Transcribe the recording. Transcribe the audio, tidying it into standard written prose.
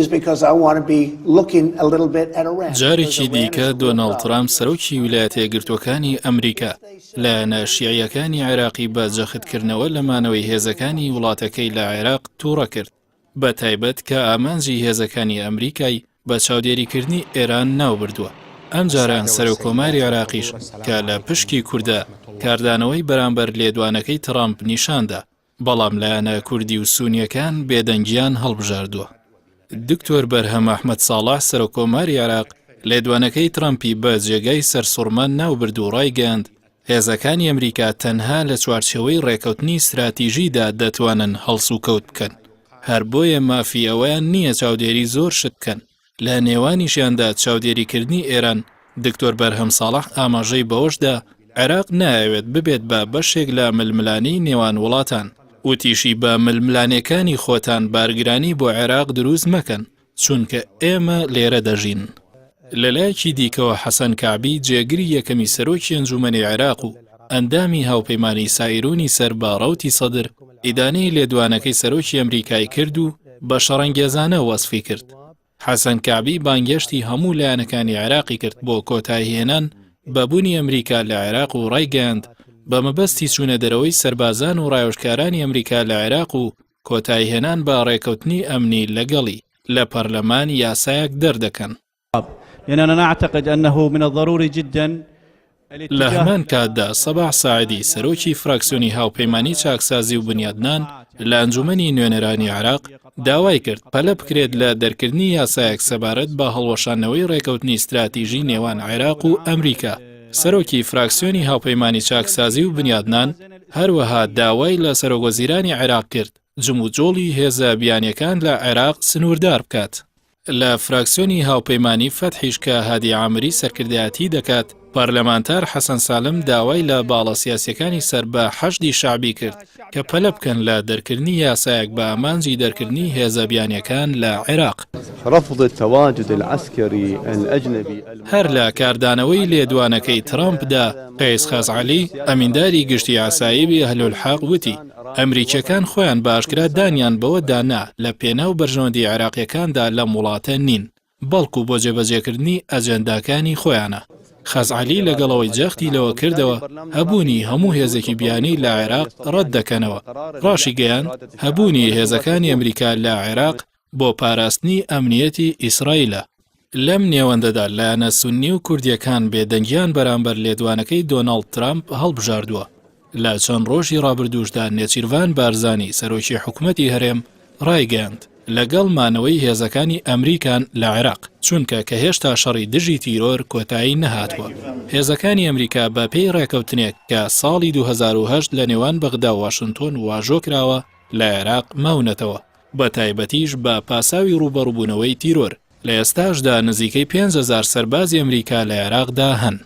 is because I want to be looking a little bit at Iran. جارێکی دیکە دۆناڵد ترامپ سەرۆکی ویلایەتە یەکگرتووەکانی ئەمریکا لایەنە شیعیەکانی عێراقی بە جەختکردنەوە لە مانەوەی هێزەکانی وڵاتەکەی لە عێراق تووڕە کرد بە تایبەت کە ئامانجی هێزەکانی ئەمریکای بە چاودێریکردنی ئێران ناوبردووە. ئەم جاران سەرۆکۆماری عێراقیش کە لە پشکی کووردە کاردانەوەی بەرامبەر لێدوانەکەی ترامپ نیشاندا، بەڵام لایەنە کوردی و سونیەکان بێدەنگیان هەڵبژاردووە. دکتۆر بەرهەم ئەحمەد ساڵح سەرۆکۆماری عێراق لێدوانەکەی ترامپی بە جێگای سەرسوڕمان ناوبرد و ڕایگەاند هێزەکانی ئەمریکا تەنها لە چوارچێوەی ڕێکەوتنی استراتیژیدا دەتوانن هەڵس و کەوت بکەن، هەر بۆیە مافی ئەوەیان نییە چاودێری زۆر شت بکەن. لە نێوانیشیاندا چاودێریکردنی ئێران دکتۆر بەرهەم ساڵح ئاماژەی بەوەشدا عێراق نایەوێت ببێت بە بەشێک لە ململانەی نێوان وڵاتان. وتیشی بە ململانەکانی خۆتان بارگرانی بۆ عێراق دروست مەکەن چونکە ئێمە لێرە دەژین. لەلایەکی دیکەوە حەسەن کەعبی جێگری یەکەمی سەرۆکی ئەنجومەنی عێراق و ئەندامی هاوپەیمانی سایرونی سەر بە ڕەوتی سەدر ئیدانەی لێدوانەکەی سەرۆکی ئەمریکای کرد و بە شەڕەنگێزانە وەسفی کرد. حەسەن کەعبی بانگێشتی هەموو لایەنەکانی عێراقی کرد بۆ کۆتایهێنان بەبوونی ئەمریکا لە عێراق و ڕایگەاند بە مەبەستی چوونە دەرەوەی سەربازان و ڕایۆژکارانی ئەمریکا لە عێراق و کۆتایهێنان بە ڕێکەوتنی ئەمنی لەگەڵی لە پەرلەمان یاسایەک دەردەکەن. لأننا نعتقد أنه من الضروري جدا لە هەمان کاتدا سەباح ساعدی سەرۆکی فراکسیۆنی هاوپەیمانی چاکسازی و بنیادنان لە ئەنجومەنی نوێنەرانی عێراق داوای کرد پەلە بکرێت لە دەرکردنی یاسایەک سەبارەت بە هەڵوەشانەوەی ڕێکەوتنی استراتیژی نێوان عێراق و ئەمریکا. سەرۆکی فراکسیۆنی هاوپەیمانی چاکسازی و بنیادنان هەروەها داوای لە سەرۆکوەزیرانی عێراق کرد جموجۆڵی هێزە بیانیەکان لە عێراق سنووردار بکات. لە فراکسیۆنی هاوپەیمانی فەتحیش کە هادی عامری سەرکردایەتی دەکات، پارلەمانتار حەسەن سالم داوای لە باڵە سیاسیەکانی سەر بە حەشدی شعبی کرد کە پەلە بکەن لە دەرکردنی یاسایەک بە ئامانجی دەرکردنی هێزە بیانیەکان لە عێراق. رفض التواجد العسكري الأجنبي هەر لە کاردانەوەی لێدوانەکەی ترامپدا قەیس خەزعەلی ئەمینداری گشتی یاسایی ئەهلولحەق وتی ئەمریکیەکان خۆیان باشکرا دانیان بەوە دانا لە پێناو بەرژەوەندی عێراقیەکاندا لەم وڵاتە نین، بەڵکو بۆ جێبەجێکردنی ئەجەنداکانی خۆیانە. خەزعەلی لەگەڵەوەی جەختی لەوە کردەوە هەبوونی هەموو هێزێکی بیانی لە عێراق ڕەت دەکەنەوە. ڕاشی گەیان هەبوونی هێزەکانی ئەمریکا لە عێراق بۆ پاراستنی ئەمنیەتی ئیسرائیلە. لەم نێوەندەدا لایەنە سونی و کوردیەکان بێدەنگیان بەرامبەر لێدوانەکەی دۆناڵد ترامپ هەڵبژاردووە. لە چەند ڕۆژی ڕابردووشدا نێچیروان بارزانی سەرۆکی حکوومەتی هەرێم ڕایگەاند لەگەڵ مانەوەی هێزەکانی ئەمریکان لە عێراق چونکە کە هێشتا شەڕی دژی تیرۆر کۆتایی نەهاتووە. هێزەکانی ئەمریکا بە پێی ڕێکەوتنێک کە ساڵی 2008 لە نێوان بەغدا و واشنتۆن واژۆ کراوە لە عێراق ماونەتەوە، بە تایبەتیش بە پاساوی ڕوبەڕووبوونەوەی تیرۆر. لە ئێستاشدا نزیکەی 5,000 سەربازی ئەمریکا لە عێراقدا هەن.